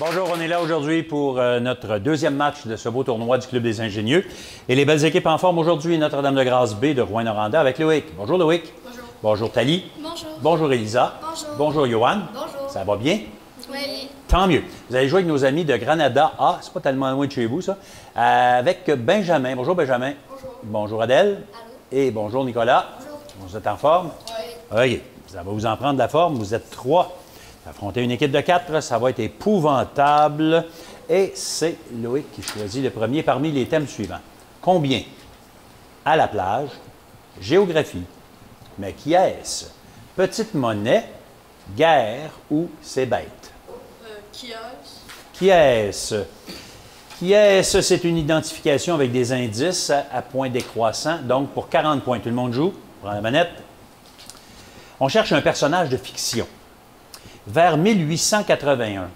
Bonjour, on est là aujourd'hui pour notre deuxième match de ce beau tournoi du Club des Ingénieux. Et les belles équipes en forme aujourd'hui, Notre-Dame-de-Grâce B de Rouyn-Noranda avec Loïc. Bonjour Loïc. Bonjour. Bonjour Thalie. Bonjour. Bonjour Elisa. Bonjour. Bonjour Johan. Bonjour. Ça va bien? Oui. Tant mieux. Vous allez jouer avec nos amis de Granada A, c'est pas tellement loin de chez vous ça, avec Benjamin. Bonjour Benjamin. Bonjour. Bonjour Adèle. Allô. Et bonjour Nicolas. Bonjour. Vous êtes en forme? Oui. OK. Ça va vous en prendre de la forme. Vous êtes 3. Affronter une équipe de 4, ça va être épouvantable. Et c'est Loïc qui choisit le premier parmi les thèmes suivants. Combien? À la plage. Géographie. Mais qui est-ce? Petite monnaie, guerre ou c'est bête? Qui est-ce? Qui est-ce? Qui est-ce? C'est une identification avec des indices à points décroissants. Donc, pour 40 points, tout le monde joue. Prends la manette. On cherche un personnage de fiction. Vers 1881,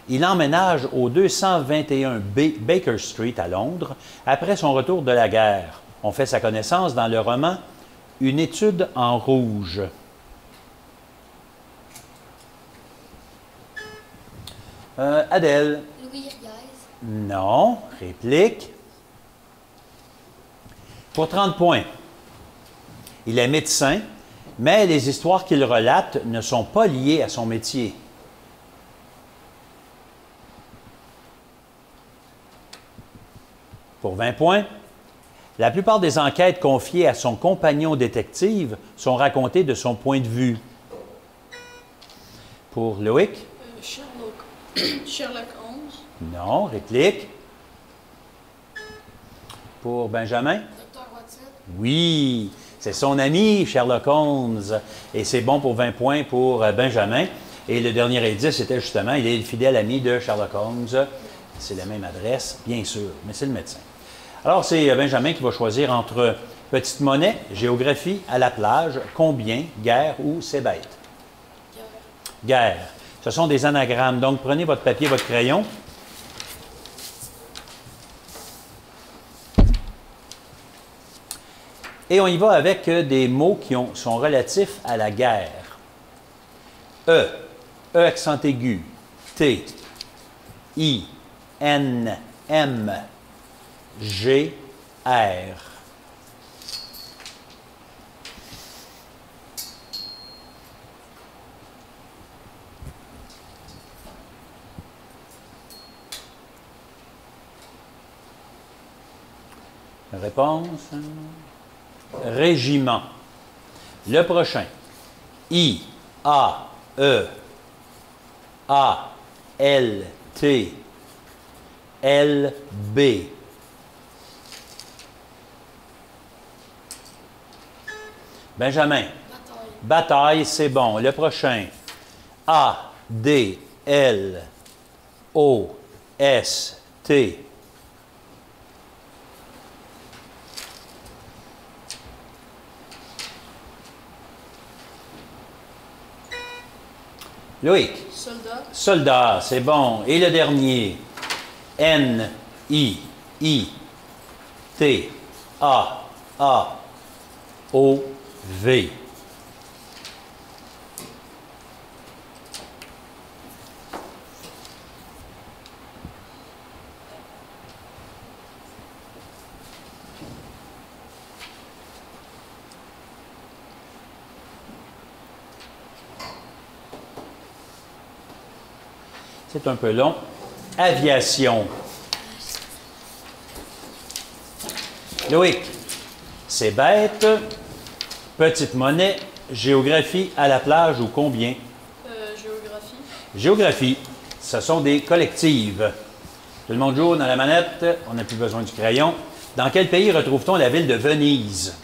il emménage au 221B Baker Street à Londres après son retour de la guerre. On fait sa connaissance dans le roman « Une étude en rouge ». Adèle. Louis Riez. Non. Réplique. Pour 30 points. Il est médecin, mais les histoires qu'il relate ne sont pas liées à son métier. Pour 20 points, la plupart des enquêtes confiées à son compagnon détective sont racontées de son point de vue. Pour Loïc? Sherlock Holmes. Non. Réplique. Pour Benjamin? Dr. Watson. Oui, c'est son ami Sherlock Holmes. Et c'est bon pour 20 points pour Benjamin. Et le dernier indice, c'était justement, il est le fidèle ami de Sherlock Holmes. C'est la même adresse, bien sûr, mais c'est le médecin. Alors, c'est Benjamin qui va choisir entre petite monnaie, géographie, à la plage, combien, guerre ou c'est bête. Guerre. Ce sont des anagrammes. Donc, prenez votre papier, votre crayon. Et on y va avec des mots qui sont relatifs à la guerre. E accent aigu. T, I, N, M, G, R. Réponse? Régiment. Le prochain. I, A, E, A, L, T, L, B. Benjamin. Bataille. Bataille, c'est bon. Le prochain. A, D, L, O, S, T. Loïc. Soldat. Soldat, c'est bon. Et le dernier. N, I, I, T, A, A, O, V. C'est un peu long. Aviation. Loïc, c'est bête. Petite monnaie. Géographie, à la plage ou combien? Géographie. Géographie. Ce sont des collectives. Tout le monde joue dans la manette. On n'a plus besoin du crayon. Dans quel pays retrouve-t-on la ville de Venise?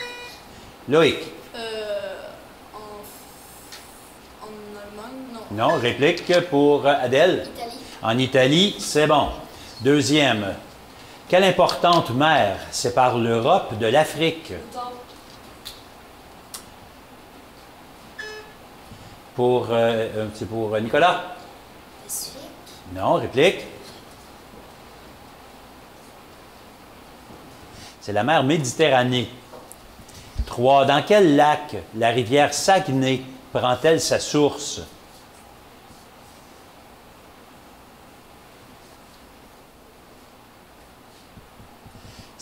Loïc. En Allemagne, non. Non. Réplique pour Adèle. Italie. En Italie, c'est bon. Deuxième. Quelle importante mer sépare l'Europe de l'Afrique? C'est pour Nicolas? Pacifique. Non, réplique. C'est la mer Méditerranée. 3. Dans quel lac la rivière Saguenay prend-elle sa source?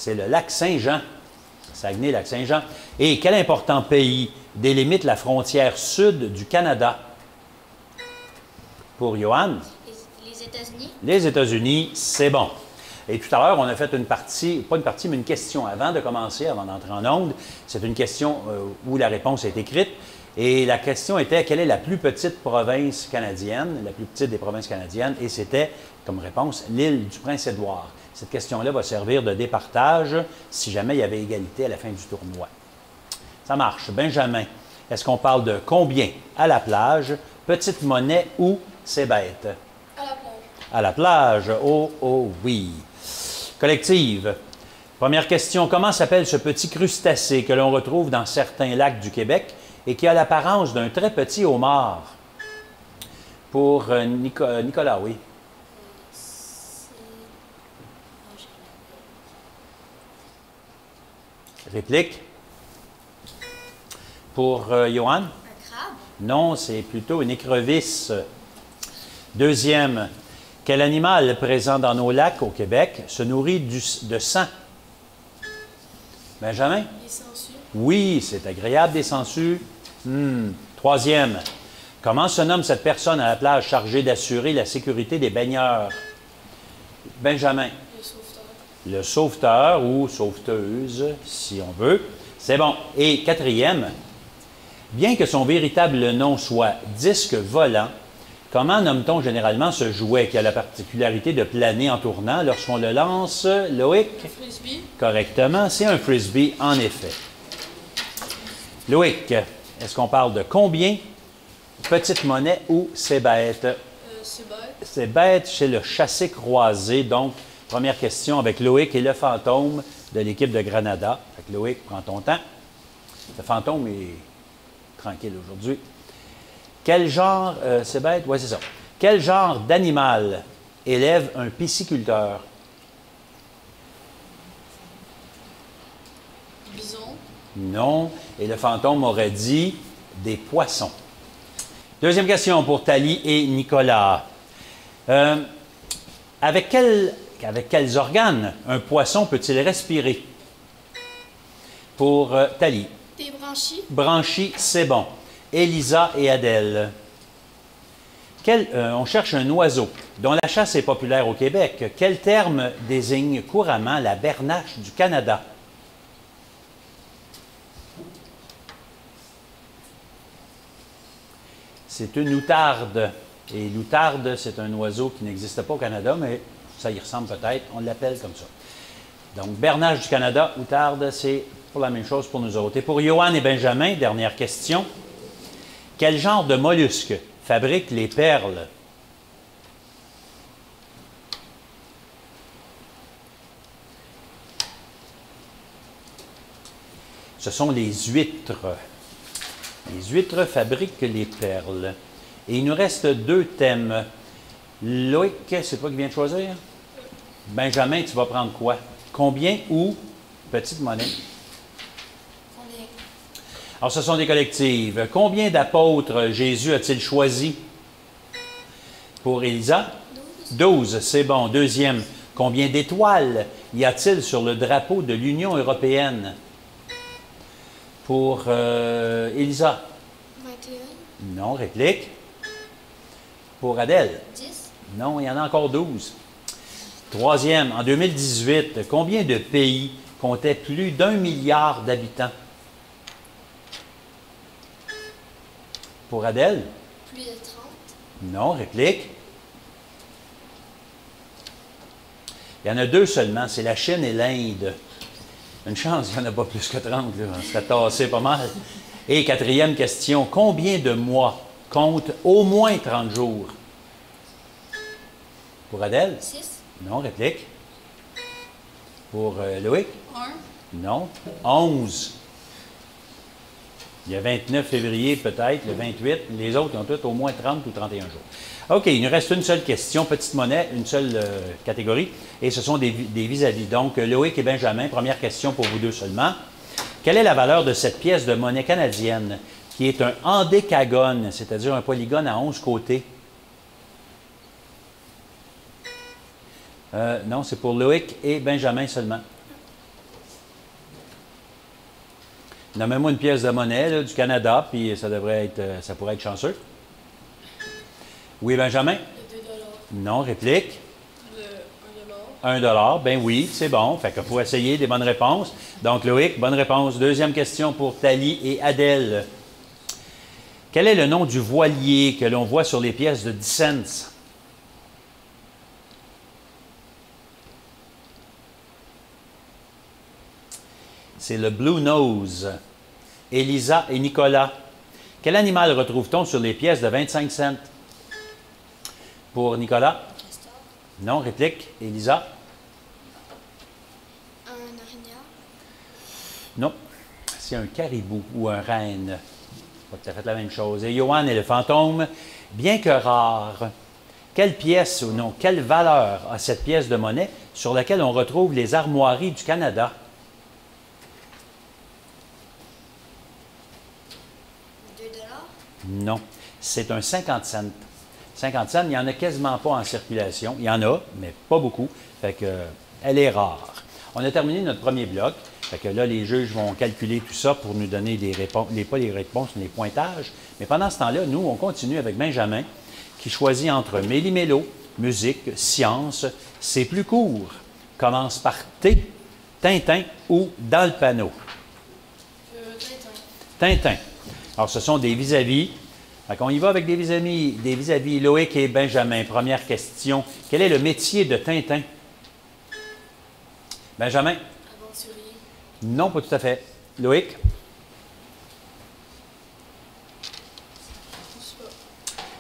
C'est le lac Saint-Jean. Saguenay, lac Saint-Jean. Et quel important pays délimite la frontière sud du Canada? Pour Johan? Les États-Unis. Les États-Unis, c'est bon. Et tout à l'heure, on a fait une partie, pas une partie, mais une question avant de commencer, avant d'entrer en onde. C'est une question où la réponse est écrite. Et la question était, quelle est la plus petite province canadienne, la plus petite des provinces canadiennes? Et c'était, comme réponse, l'île du Prince-Édouard. Cette question-là va servir de départage si jamais il y avait égalité à la fin du tournoi. Ça marche. Benjamin, est-ce qu'on parle de combien à la plage, petite monnaie ou c'est bête? À la plage. À la plage. Oh, oh, oui. Collective. Première question. Comment s'appelle ce petit crustacé que l'on retrouve dans certains lacs du Québec et qui a l'apparence d'un très petit homard? Pour Nicolas, oui. Réplique. Pour Johan? Un crabe. Non, c'est plutôt une écrevisse. Deuxième. Quel animal présent dans nos lacs au Québec se nourrit de sang? Benjamin? Les sangsues. Oui, c'est agréable des sangsues. Troisième. Comment se nomme cette personne à la plage chargée d'assurer la sécurité des baigneurs? Benjamin? Le sauveteur. Le sauveteur ou sauveteuse, si on veut. C'est bon. Et quatrième, bien que son véritable nom soit disque volant, comment nomme-t-on généralement ce jouet qui a la particularité de planer en tournant lorsqu'on le lance, Loïc? Un frisbee. Correctement, c'est un frisbee, en effet. Loïc, est-ce qu'on parle de combien, petite monnaie ou c'est bête? C'est bête. C'est bête chez le chassé croisé. Donc, première question avec Loïc et le fantôme de l'équipe de Granada. Fait que Loïc, prends ton temps. Le fantôme est tranquille aujourd'hui. Quel genre, c'est bête? Oui, c'est ça. Quel genre d'animal élève un pisciculteur? Bison. Non. Et le fantôme aurait dit des poissons. Deuxième question pour Thalie et Nicolas. Avec quels organes un poisson peut-il respirer? Pour Thalie. Des branchies. Branchies, c'est bon. Elisa et Adèle. On cherche un oiseau dont la chasse est populaire au Québec. Quel terme désigne couramment la bernache du Canada? C'est une outarde. Et l'outarde, c'est un oiseau qui n'existe pas au Canada, mais ça y ressemble peut-être. On l'appelle comme ça. Donc, bernache du Canada, outarde, c'est pour la même chose pour nous autres. Et pour Johan et Benjamin, dernière question. Quel genre de mollusque fabrique les perles? Ce sont les huîtres. Les huîtres fabriquent les perles. Et il nous reste deux thèmes. Loïc, c'est toi qui viens de choisir? Benjamin, tu vas prendre quoi? Combien ou petite monnaie? Combien? Alors, ce sont des collectives. Combien d'apôtres Jésus a-t-il choisi? Pour Élisa? 12, c'est bon. Deuxième, combien d'étoiles y a-t-il sur le drapeau de l'Union européenne? Pour Élisa? 21. Non, réplique. Pour Adèle? 10. Non, il y en a encore 12. Troisième, en 2018, combien de pays comptaient plus d'1 milliard d'habitants? Pour Adèle? Plus de 30. Non, réplique. Il y en a deux seulement, c'est la Chine et l'Inde. Une chance, il n'y en a pas plus que 30, là. On serait tassé pas mal. Et quatrième question, combien de mois compte au moins 30 jours? Pour Adèle? 6. Non, réplique. Pour Loïc? 1. Non. 11. Il y a 29 février peut-être, le 28. Les autres, ils ont tous au moins 30 ou 31 jours. OK, il nous reste une seule question, petite monnaie, une seule catégorie, et ce sont des vis-à-vis. Donc, Loïc et Benjamin, première question pour vous deux seulement. Quelle est la valeur de cette pièce de monnaie canadienne qui est un endécagone, c'est-à-dire un polygone à 11 côtés? Non, c'est pour Loïc et Benjamin seulement. Nommez-moi une pièce de monnaie là, du Canada, puis ça devrait être, ça pourrait être chanceux. Oui, Benjamin? Le 2 $. Non, réplique. Le 1 $. 1 $. Ben oui, c'est bon. Fait qu'il faut essayer des bonnes réponses. Donc, Loïc, bonne réponse. Deuxième question pour Thalie et Adèle. Quel est le nom du voilier que l'on voit sur les pièces de 10 cents? C'est le Blue Nose. Élisa et Nicolas. Quel animal retrouve-t-on sur les pièces de 25 cents? Pour Nicolas? Castor. Non, réplique. Élisa? Un orignal. Non. C'est un caribou ou un renne. Pas tout à fait la même chose. Et Johan est le fantôme. Bien que rare, quelle pièce ou non, quelle valeur a cette pièce de monnaie sur laquelle on retrouve les armoiries du Canada? 2 $. Non. C'est un 50 cents. 50 cents, il n'y en a quasiment pas en circulation. Il y en a, mais pas beaucoup. Fait que, elle est rare. On a terminé notre premier bloc. Fait que là, les juges vont calculer tout ça pour nous donner des réponses, pas les réponses, mais les pointages. Mais pendant ce temps-là, nous, on continue avec Benjamin, qui choisit entre méli-mélo, musique, science. C'est plus court. Commence par T, Tintin ou dans le panneau. Tintin. Tintin. Alors, ce sont des vis-à-vis. On y va avec des vis-à-vis. Loïc et Benjamin. Première question. Quel est le métier de Tintin? Benjamin? Aventurier. Non, pas tout à fait. Loïc? Je sais pas.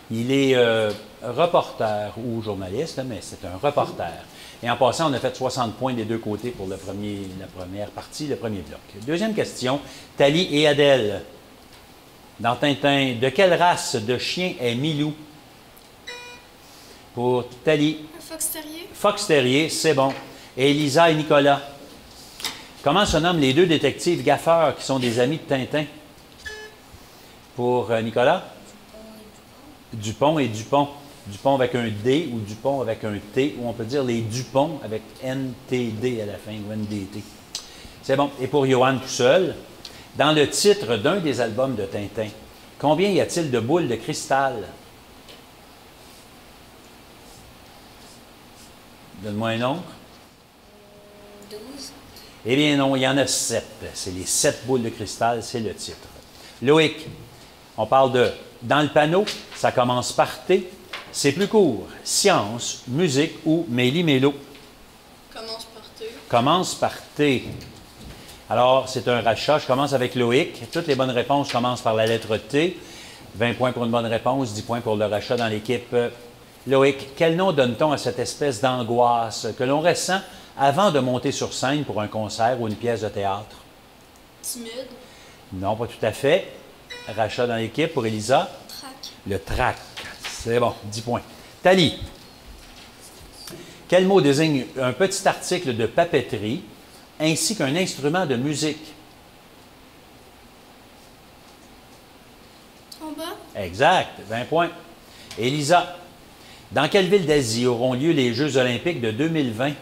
Il est reporter ou journaliste, mais c'est un reporter. Et en passant, on a fait 60 points des deux côtés pour la première partie, le premier bloc. Deuxième question. Thalie et Adèle. Dans Tintin, de quelle race de chien est Milou? Pour Thalie. Un fox terrier. Fox terrier, c'est bon. Et Elisa et Nicolas. Comment se nomment les deux détectives gaffeurs qui sont des amis de Tintin? Pour Nicolas? Dupont et Dupont. Dupont avec un D ou Dupont avec un T, ou on peut dire les Dupont avec NTD à la fin, ou NDT. C'est bon. Et pour Johan tout seul, dans le titre d'un des albums de Tintin, combien y a-t-il de boules de cristal? Donne-moi un nombre. 12. Eh bien non, il y en a 7. C'est les 7 boules de cristal, c'est le titre. Loïc, on parle de dans le panneau, ça commence par T. C'est plus court. Science, musique ou méli-mélo. Commence par T. Commence par T. Alors, c'est un rachat. Je commence avec Loïc. Toutes les bonnes réponses commencent par la lettre T. 20 points pour une bonne réponse, 10 points pour le rachat dans l'équipe. Loïc, quel nom donne-t-on à cette espèce d'angoisse que l'on ressent avant de monter sur scène pour un concert ou une pièce de théâtre? Timide. Non, pas tout à fait. Rachat dans l'équipe pour Elisa. Trac. Le trac. C'est bon, 10 points. Thalie, quel mot désigne un petit article de papeterie ainsi qu'un instrument de musique? Trombone. Exact, 20 points. Elisa, dans quelle ville d'Asie auront lieu les Jeux olympiques de 2020?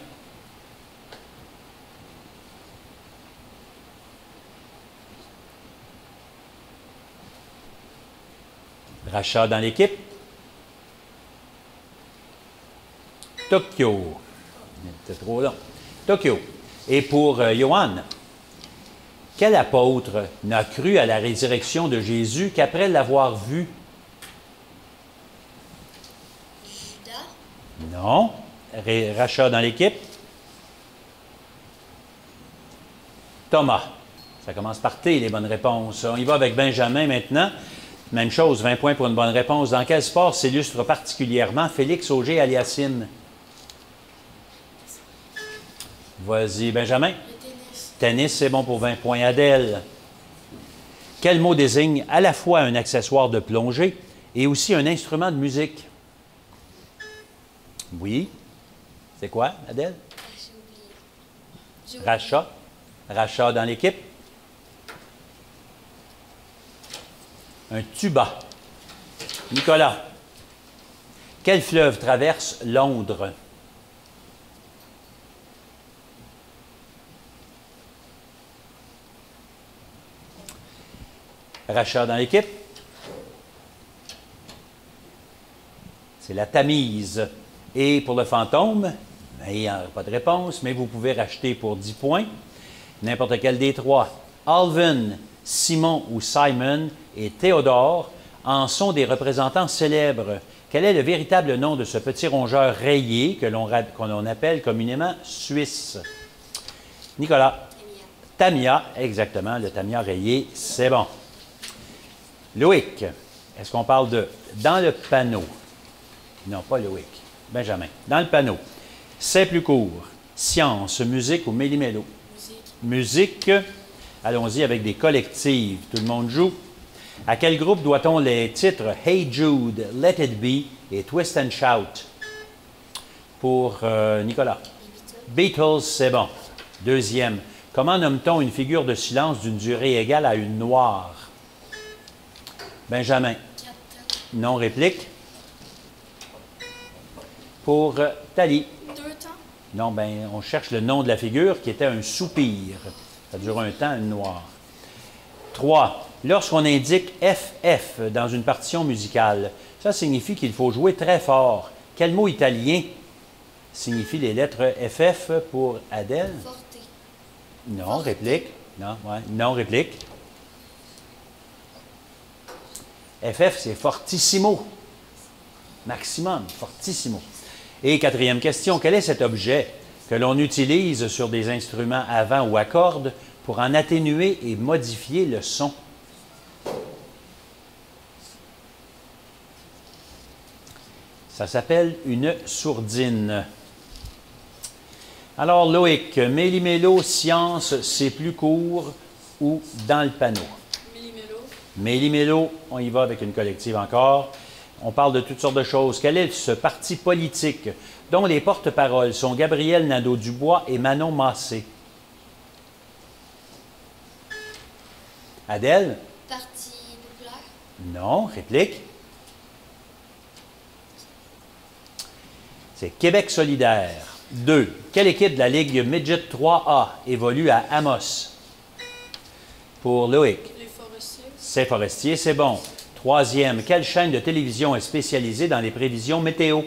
Rachat dans l'équipe. Tokyo. C'était trop long. Tokyo. Et pour Johan, quel apôtre n'a cru à la résurrection de Jésus qu'après l'avoir vu? Judas. Non. Rachat dans l'équipe. Thomas. Ça commence par T, les bonnes réponses. On y va avec Benjamin maintenant. Même chose, 20 points pour une bonne réponse. Dans quel sport s'illustre particulièrement Félix Auger-Aliassime? Vas-y, Benjamin. Le tennis. Tennis, c'est bon pour 20 points. Adèle. Quel mot désigne à la fois un accessoire de plongée et aussi un instrument de musique? Oui. C'est quoi, Adèle? Ah, j'ai oublié. Rachat. Rachat dans l'équipe. Un tuba. Nicolas. Quel fleuve traverse Londres? Rachat dans l'équipe. C'est la Tamise. Et pour le fantôme, il n'y a pas de réponse, mais vous pouvez racheter pour 10 points. N'importe quel des trois. Alvin, Simon ou Simon et Théodore en sont des représentants célèbres. Quel est le véritable nom de ce petit rongeur rayé que l'on appelle communément Suisse? Nicolas. Tamia, exactement, le Tamia rayé, c'est bon. Loïc, est-ce qu'on parle de dans le panneau? Non, pas Loïc. Benjamin. Dans le panneau. C'est plus court. Science, musique ou méli-mélo? Musique. Allons-y avec des collectives. Tout le monde joue. À quel groupe doit-on les titres Hey Jude, Let It Be et Twist and Shout? Pour Nicolas. Beatles, c'est bon. Deuxième. Comment nomme-t-on une figure de silence d'une durée égale à une noire? Benjamin. Non, réplique. Pour Thalie. 2 temps. Non, ben, on cherche le nom de la figure qui était un soupir. Ça dure un temps, une noire. 3. Lorsqu'on indique FF dans une partition musicale, ça signifie qu'il faut jouer très fort. Quel mot italien signifie les lettres FF pour Adèle? Forte. Non, réplique. Non, ouais. Non, réplique. FF, c'est fortissimo. Maximum, fortissimo. Et quatrième question, quel est cet objet que l'on utilise sur des instruments à vent ou à cordes pour en atténuer et modifier le son? Ça s'appelle une sourdine. Alors, Loïc, méli-mélo, science, c'est plus court ou dans le panneau? Méli-mélo. Méli-mélo, on y va avec une collective encore. On parle de toutes sortes de choses. Quel est ce parti politique dont les porte-paroles sont Gabriel Nadeau-Dubois et Manon Massé? Adèle? Parti populaire. Non. Réplique? C'est Québec solidaire. 2. Quelle équipe de la Ligue Midget 3A évolue à Amos? Pour Loïc. Les forestiers. C'est Forestier, c'est bon. Troisième, quelle chaîne de télévision est spécialisée dans les prévisions météo?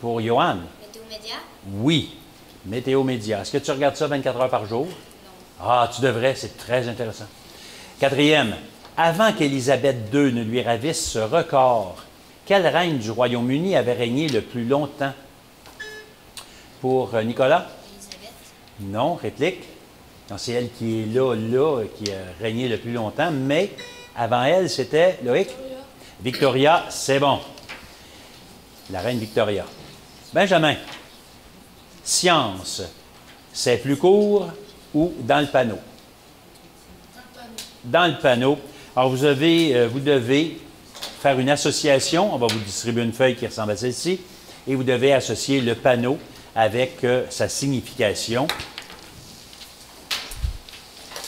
Pour Johan. Météo Média. Oui, Météo Média. Est-ce que tu regardes ça 24 heures par jour? Non. Ah, tu devrais, c'est très intéressant. Quatrième, avant qu'Élisabeth II ne lui ravisse ce record, quelle reine du Royaume-Uni avait régné le plus longtemps? Pour Nicolas? Elisabeth. Non, réplique. Non, c'est elle qui est là, qui a régné le plus longtemps, mais avant elle, c'était Loïc? Victoria, c'est bon. La reine Victoria. Benjamin, science, c'est plus court ou dans le panneau? Dans le panneau. Alors, vous devez faire une association. On va vous distribuer une feuille qui ressemble à celle-ci. Et vous devez associer le panneau avec sa signification.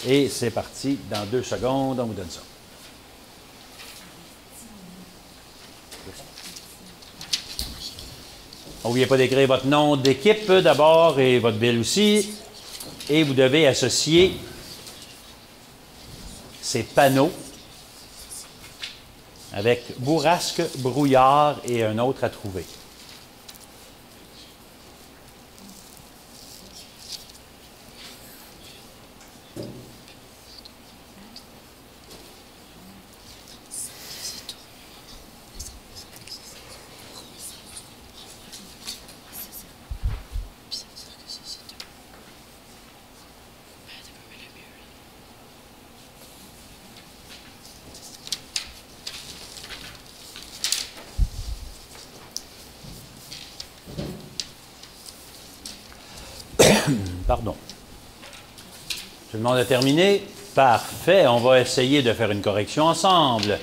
Et c'est parti. Dans 2 secondes, on vous donne ça. N'oubliez pas d'écrire votre nom d'équipe d'abord et votre ville aussi. Et vous devez associer ces panneaux avec bourrasque, brouillard et un autre à trouver. Pardon. Tout le monde a terminé? Parfait. On va essayer de faire une correction ensemble.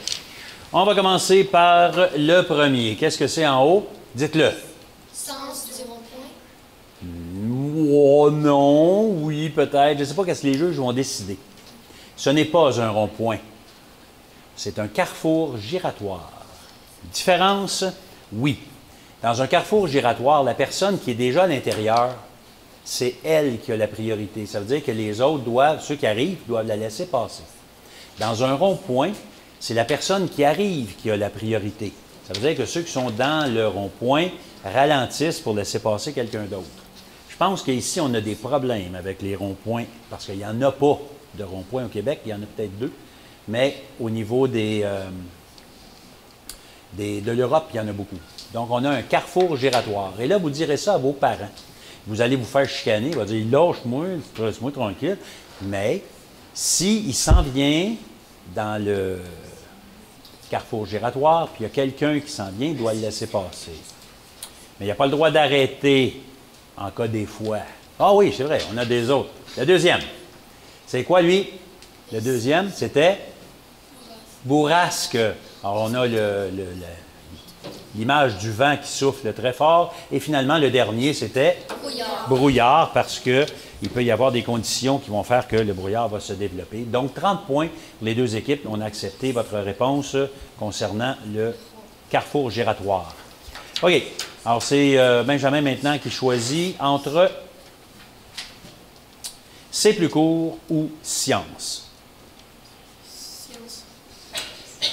On va commencer par le premier. Qu'est-ce que c'est en haut? Dites-le. Sens du rond-point. Oh non, oui, peut-être. Je ne sais pas qu'est-ce que les juges vont décider. Ce n'est pas un rond-point. C'est un carrefour giratoire. Différence? Oui. Dans un carrefour giratoire, la personne qui est déjà à l'intérieur, c'est elle qui a la priorité. Ça veut dire que les autres doivent, ceux qui arrivent, doivent la laisser passer. Dans un rond-point, c'est la personne qui arrive qui a la priorité. Ça veut dire que ceux qui sont dans le rond-point ralentissent pour laisser passer quelqu'un d'autre. Je pense qu'ici, on a des problèmes avec les ronds-points parce qu'il n'y en a pas de ronds-points au Québec. Il y en a peut-être 2. Mais au niveau de l'Europe, il y en a beaucoup. Donc, on a un carrefour giratoire. Et là, vous direz ça à vos parents. Vous allez vous faire chicaner. Il va dire, lâche-moi, laisse-moi tranquille. Mais s'il s'en vient dans le carrefour giratoire, puis il y a quelqu'un qui s'en vient, il doit le laisser passer. Mais il n'y a pas le droit d'arrêter en cas des fois. Ah oui, c'est vrai, on a des autres. Le deuxième, c'est quoi lui? Le deuxième, c'était bourrasque. Alors, on a l'image du vent qui souffle très fort. Et finalement, le dernier, c'était brouillard, parce qu'il peut y avoir des conditions qui vont faire que le brouillard va se développer. Donc, 30 points pour les deux équipes. On a accepté votre réponse concernant le carrefour giratoire. OK. Alors, c'est Benjamin maintenant qui choisit entre c'est plus court ou science. Science.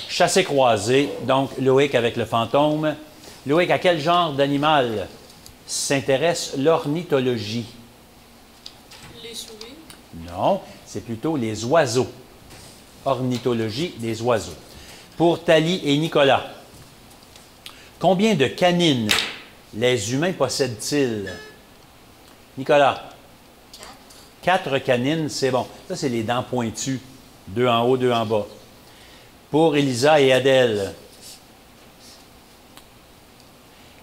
Chassé-croisé, donc Loïc avec le fantôme. Loïc, à quel genre d'animal s'intéresse l'ornithologie? Les souris. Non, c'est plutôt les oiseaux. Ornithologie des oiseaux. Pour Thalie et Nicolas, combien de canines les humains possèdent-ils? Nicolas? 4 canines, c'est bon. Ça, c'est les dents pointues. 2 en haut, 2 en bas. Pour Elisa et Adèle,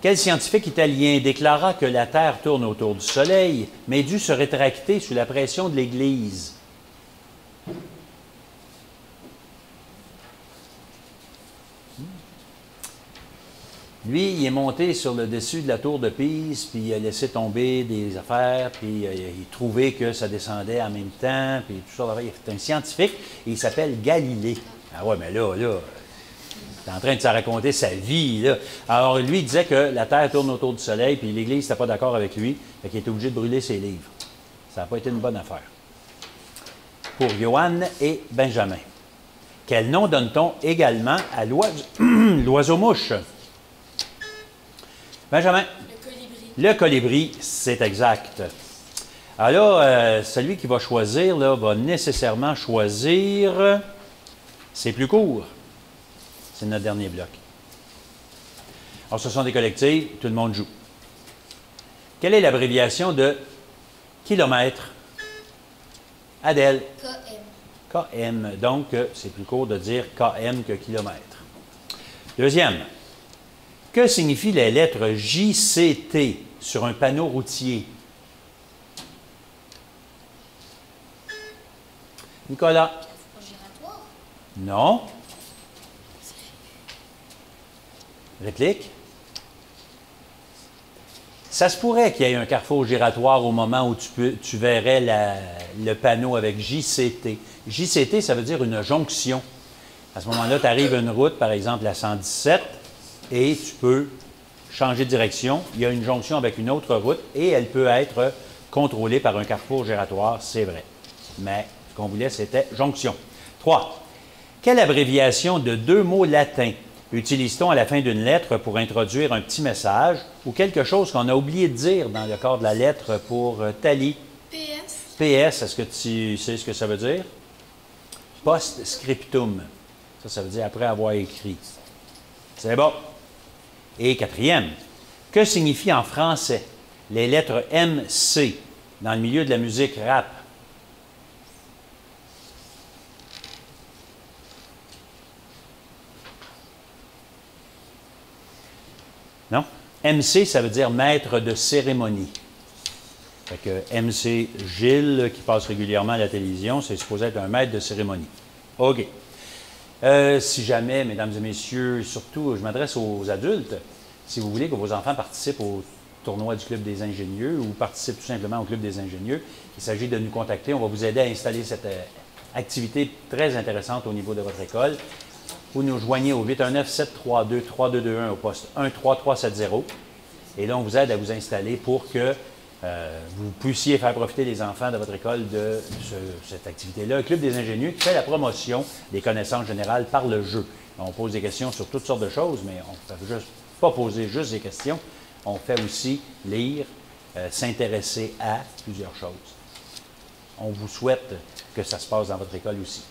quel scientifique italien déclara que la Terre tourne autour du Soleil, mais dut se rétracter sous la pression de l'Église? Lui, il est monté sur le dessus de la tour de Pise, puis il a laissé tomber des affaires, puis il trouvait que ça descendait en même temps, puis tout ça. Il est un scientifique, et il s'appelle Galilée. Ah ouais, mais là, il est en train de se raconter sa vie, là. Alors, lui, il disait que la Terre tourne autour du Soleil, puis l'Église n'était pas d'accord avec lui, fait qu'il était obligé de brûler ses livres. Ça n'a pas été une bonne affaire. Pour Johan et Benjamin, quel nom donne-t-on également à l'oiseau-mouche? Benjamin? Le colibri. Le colibri, c'est exact. Alors là, celui qui va choisir là, va nécessairement choisir... C'est plus court. C'est notre dernier bloc. Alors, ce sont des collectives, tout le monde joue. Quelle est l'abréviation de kilomètre? Adèle? KM. KM. Donc, c'est plus court de dire KM que kilomètre. Deuxième. Que signifient les lettres JCT sur un panneau routier? Nicolas? Carrefour giratoire. Non. Réplique? Ça se pourrait qu'il y ait un carrefour giratoire au moment où tu verrais le panneau avec JCT. JCT, ça veut dire une jonction. À ce moment-là, tu arrives à une route, par exemple la 117, et tu peux changer de direction. Il y a une jonction avec une autre route et elle peut être contrôlée par un carrefour giratoire, c'est vrai. Mais ce qu'on voulait, c'était jonction. 3. Quelle abréviation de 2 mots latins utilise-t-on à la fin d'une lettre pour introduire un petit message ou quelque chose qu'on a oublié de dire dans le corps de la lettre pour Thalie? PS. PS, est-ce que tu sais ce que ça veut dire? Post-scriptum. Ça veut dire après avoir écrit. C'est bon. Et 4e, que signifient en français les lettres MC dans le milieu de la musique rap? Non? MC, ça veut dire maître de cérémonie. Fait que MC Gilles, qui passe régulièrement à la télévision, c'est supposé être un maître de cérémonie. OK. Si jamais, mesdames et messieurs, surtout, je m'adresse aux adultes, si vous voulez que vos enfants participent au tournoi du Club des ingénieux ou participent tout simplement au Club des ingénieux, il s'agit de nous contacter. On va vous aider à installer cette activité très intéressante au niveau de votre école. Vous nous joignez au 819-732-3221 au poste 13370. Et là, on vous aide à vous installer pour que vous puissiez faire profiter les enfants de votre école de cette activité-là. Le Club des ingénieux qui fait la promotion des connaissances générales par le jeu. On pose des questions sur toutes sortes de choses, mais on ne fait juste pas poser juste des questions. On fait aussi lire, s'intéresser à plusieurs choses. On vous souhaite que ça se passe dans votre école aussi.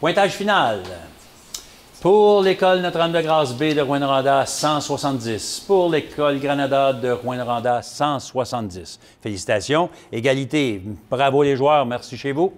Pointage final. Pour l'école Notre-Dame-de-Grâce B de Rouyn-Noranda, 170. Pour l'école Granada de Rouyn-Noranda, 170. Félicitations. Égalité. Bravo les joueurs. Merci chez vous.